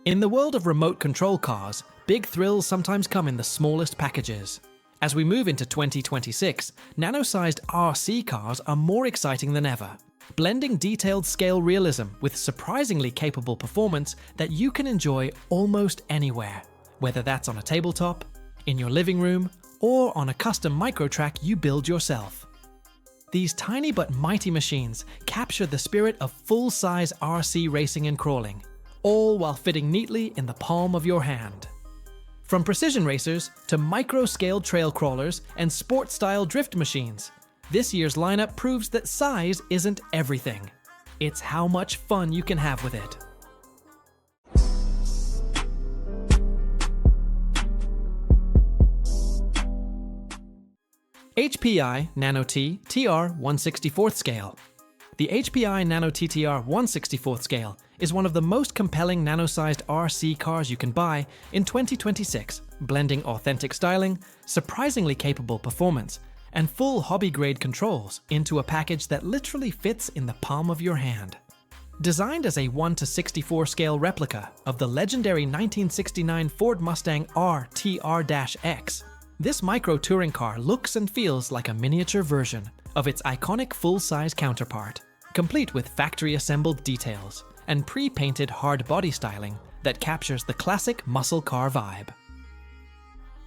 In the world of remote control cars, big thrills sometimes come in the smallest packages. As we move into 2026, nano-sized RC cars are more exciting than ever, blending detailed scale realism with surprisingly capable performance that you can enjoy almost anywhere, whether that's on a tabletop, in your living room, or on a custom microtrack you build yourself. These tiny but mighty machines capture the spirit of full-size RC racing and crawling, all while fitting neatly in the palm of your hand. From precision racers to micro-scale trail crawlers and sport-style drift machines, this year's lineup proves that size isn't everything. It's how much fun you can have with it. HPI Nano-TTR 1/64th scale. The HPI Nano-TTR 1/64th scale is one of the most compelling nano-sized RC cars you can buy in 2026, blending authentic styling, surprisingly capable performance, and full hobby-grade controls into a package that literally fits in the palm of your hand. Designed as a 1/64 scale replica of the legendary 1969 Ford Mustang R TR-X, this micro-touring car looks and feels like a miniature version of its iconic full-size counterpart, complete with factory-assembled details and pre-painted hard body styling that captures the classic muscle car vibe.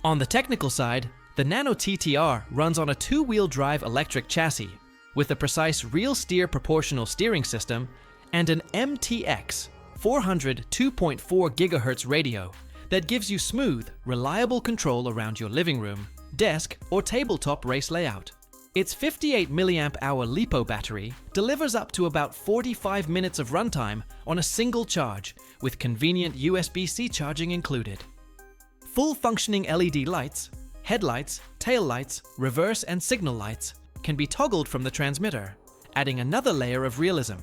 On the technical side, the Nano-TTR runs on a two-wheel drive electric chassis with a precise real steer proportional steering system and an MTX 400 2.4 GHz radio that gives you smooth, reliable control around your living room, desk, or tabletop race layout. Its 58 mAh LiPo battery delivers up to about 45 minutes of runtime on a single charge, with convenient USB-C charging included. Full functioning LED lights, headlights, taillights, reverse and signal lights can be toggled from the transmitter, adding another layer of realism.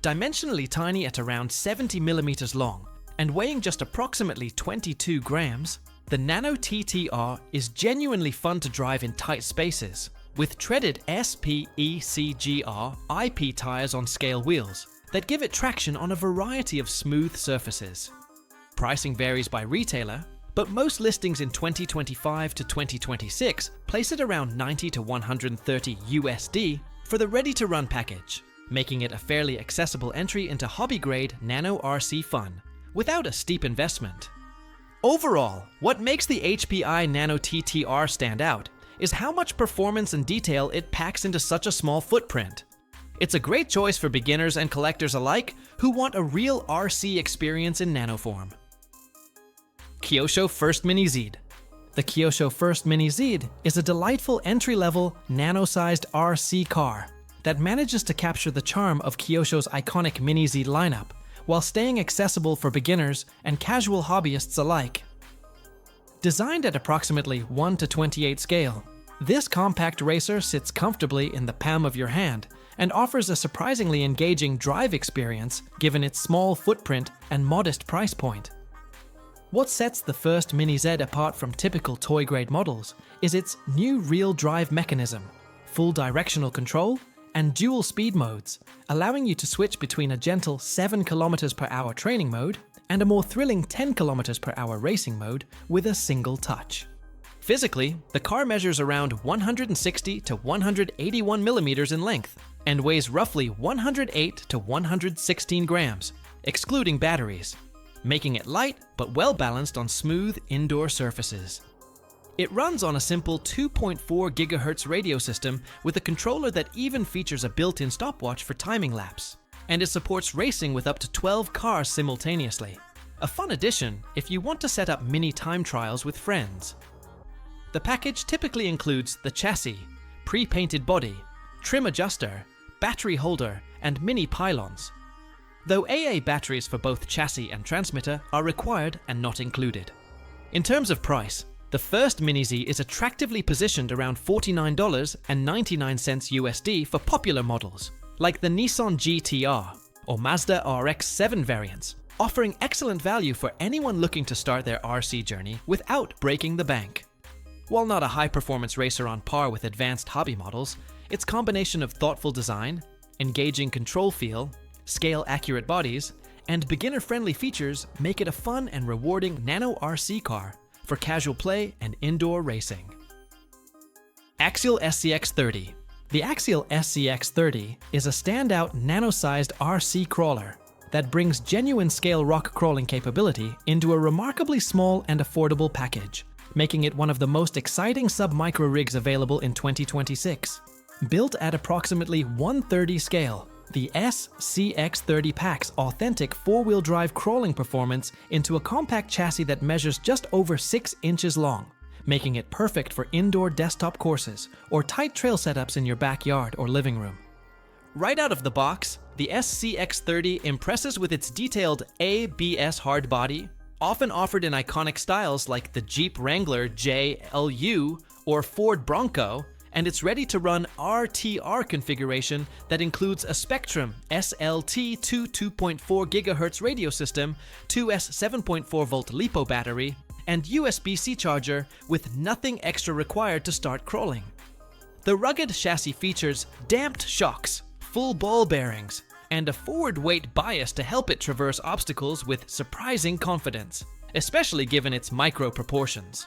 Dimensionally tiny at around 70 mm long and weighing just approximately 22 grams, the Nano-TTR is genuinely fun to drive in tight spaces, with treaded SPECGR IP tires on scale wheels that give it traction on a variety of smooth surfaces. Pricing varies by retailer, but most listings in 2025 to 2026 place it around $90 to $130 USD for the ready-to-run package, making it a fairly accessible entry into hobby-grade nano RC fun without a steep investment. Overall, what makes the HPI Nano-TTR stand out is how much performance and detail it packs into such a small footprint. It's a great choice for beginners and collectors alike who want a real RC experience in nano form. Kyosho First Mini Z. The Kyosho First Mini Z is a delightful entry-level, nano-sized RC car that manages to capture the charm of Kyosho's iconic Mini Z lineup while staying accessible for beginners and casual hobbyists alike. Designed at approximately 1/28 scale, this compact racer sits comfortably in the palm of your hand and offers a surprisingly engaging drive experience given its small footprint and modest price point. What sets the First Mini Z apart from typical toy-grade models is its new real drive mechanism, full directional control, and dual speed modes, allowing you to switch between a gentle 7 km/h training mode and a more thrilling 10 km/h racing mode with a single touch. Physically, the car measures around 160 to 181 millimeters in length and weighs roughly 108 to 116 grams, excluding batteries, making it light but well balanced on smooth indoor surfaces. It runs on a simple 2.4 GHz radio system with a controller that even features a built-in stopwatch for timing lapse, and it supports racing with up to 12 cars simultaneously. A fun addition if you want to set up mini time trials with friends. The package typically includes the chassis, pre-painted body, trim adjuster, battery holder, and mini pylons, though AA batteries for both chassis and transmitter are required and not included. In terms of price, the First Mini Z is attractively positioned around $49.99 USD for popular models, like the Nissan GT-R or Mazda RX-7 variants, offering excellent value for anyone looking to start their RC journey without breaking the bank. While not a high-performance racer on par with advanced hobby models, its combination of thoughtful design, engaging control feel, scale-accurate bodies, and beginner-friendly features make it a fun and rewarding nano RC car for casual play and indoor racing. AXIAL SCX30. The AXIAL SCX30 is a standout nano-sized RC crawler that brings genuine scale rock crawling capability into a remarkably small and affordable package, making it one of the most exciting sub-micro rigs available in 2026. Built at approximately 1/30 scale, the SCX30 packs authentic four-wheel drive crawling performance into a compact chassis that measures just over 6 inches long, making it perfect for indoor desktop courses or tight trail setups in your backyard or living room. Right out of the box, the SCX30 impresses with its detailed ABS hard body, often offered in iconic styles like the Jeep Wrangler JLU or Ford Bronco, and its ready-to-run RTR configuration that includes a Spectrum SLT2 2.4 GHz radio system, 2S 7.4-volt LiPo battery, and USB-C charger with nothing extra required to start crawling. The rugged chassis features damped shocks, full ball bearings, and a forward weight bias to help it traverse obstacles with surprising confidence, especially given its micro proportions.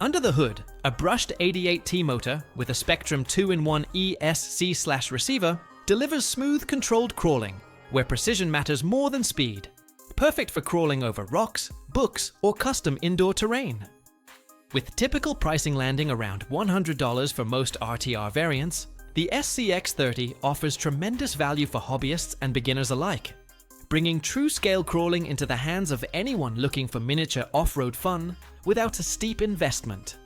Under the hood, a brushed 88T motor with a Spectrum 2-in-1 ESC/receiver delivers smooth controlled crawling, where precision matters more than speed. Perfect for crawling over rocks, books, or custom indoor terrain. With typical pricing landing around $100 for most RTR variants, the SCX30 offers tremendous value for hobbyists and beginners alike, bringing true scale crawling into the hands of anyone looking for miniature off-road fun without a steep investment.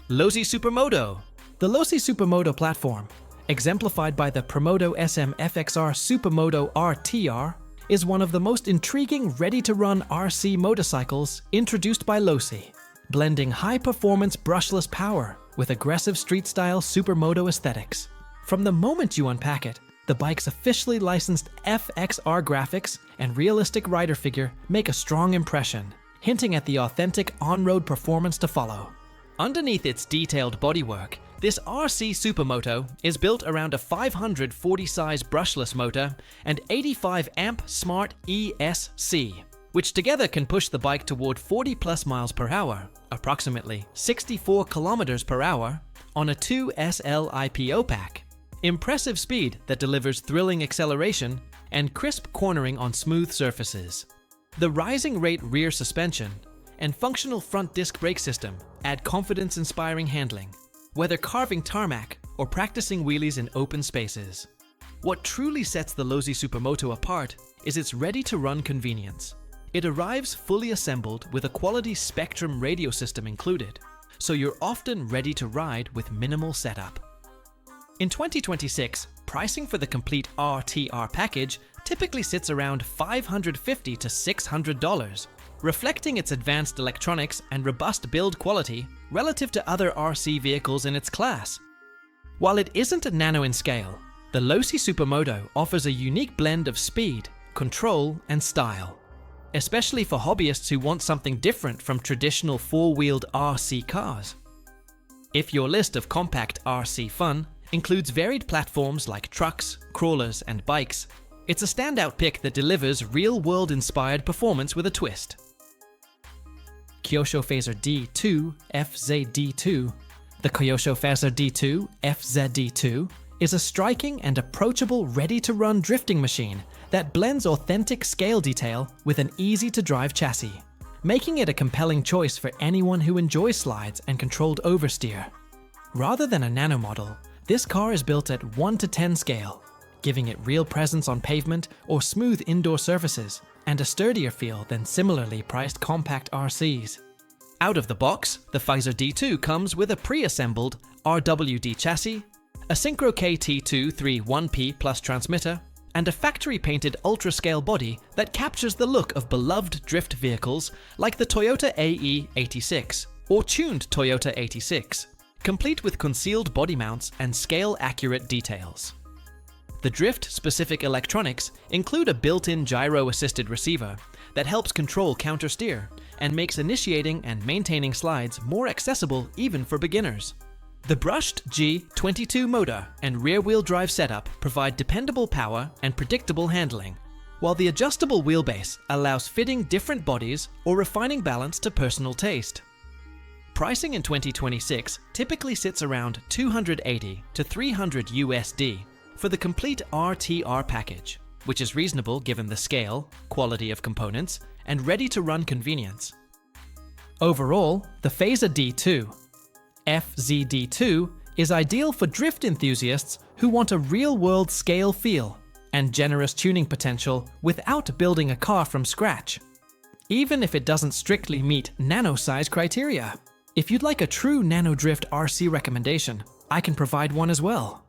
Losi Supermoto. The Losi Supermoto platform, exemplified by the Promoto SM FXR Supermoto RTR, is one of the most intriguing ready-to-run RC motorcycles introduced by Losi, blending high-performance brushless power with aggressive street-style supermoto aesthetics. From the moment you unpack it, the bike's officially licensed FXR graphics and realistic rider figure make a strong impression, hinting at the authentic on-road performance to follow. Underneath its detailed bodywork, this RC Supermoto is built around a 540 size brushless motor and 85 amp smart ESC, which together can push the bike toward 40+ miles per hour, approximately 64 kilometers per hour, on a 2SL IPO pack. Impressive speed that delivers thrilling acceleration and crisp cornering on smooth surfaces. The rising rate rear suspension and functional front disc brake system add confidence-inspiring handling, whether carving tarmac or practicing wheelies in open spaces. What truly sets the Losi Supermoto apart is its ready-to-run convenience. It arrives fully assembled with a quality Spectrum radio system included, so you're often ready to ride with minimal setup. In 2026, pricing for the complete RTR package typically sits around $550 to $600, reflecting its advanced electronics and robust build quality relative to other RC vehicles in its class. While it isn't a nano in scale, the Losi Supermoto offers a unique blend of speed, control, and style, especially for hobbyists who want something different from traditional four-wheeled RC cars. If your list of compact RC fun includes varied platforms like trucks, crawlers, and bikes, it's a standout pick that delivers real-world inspired performance with a twist. Kyosho FAZER D2 FZD2. The Kyosho FAZER D2 FZD2 is a striking and approachable ready-to-run drifting machine that blends authentic scale detail with an easy-to-drive chassis, making it a compelling choice for anyone who enjoys slides and controlled oversteer. Rather than a nano model, this car is built at 1:10 scale, giving it real presence on pavement or smooth indoor surfaces, and a sturdier feel than similarly priced compact RCs. Out of the box, the FAZER D2 comes with a pre-assembled RWD chassis, a Synchro KT2 1P Plus transmitter, and a factory-painted ultra-scale body that captures the look of beloved drift vehicles like the Toyota AE86 or tuned Toyota 86, complete with concealed body mounts and scale-accurate details. The drift-specific electronics include a built-in gyro-assisted receiver that helps control counter-steer and makes initiating and maintaining slides more accessible even for beginners. The brushed G22 motor and rear-wheel drive setup provide dependable power and predictable handling, while the adjustable wheelbase allows fitting different bodies or refining balance to personal taste. Pricing in 2026 typically sits around $280 to $300 USD for the complete RTR package, which is reasonable given the scale, quality of components, and ready-to-run convenience. Overall, the FAZER D2, FZD2, is ideal for drift enthusiasts who want a real-world scale feel and generous tuning potential without building a car from scratch, even if it doesn't strictly meet nano-size criteria. If you'd like a true nano drift RC recommendation, I can provide one as well.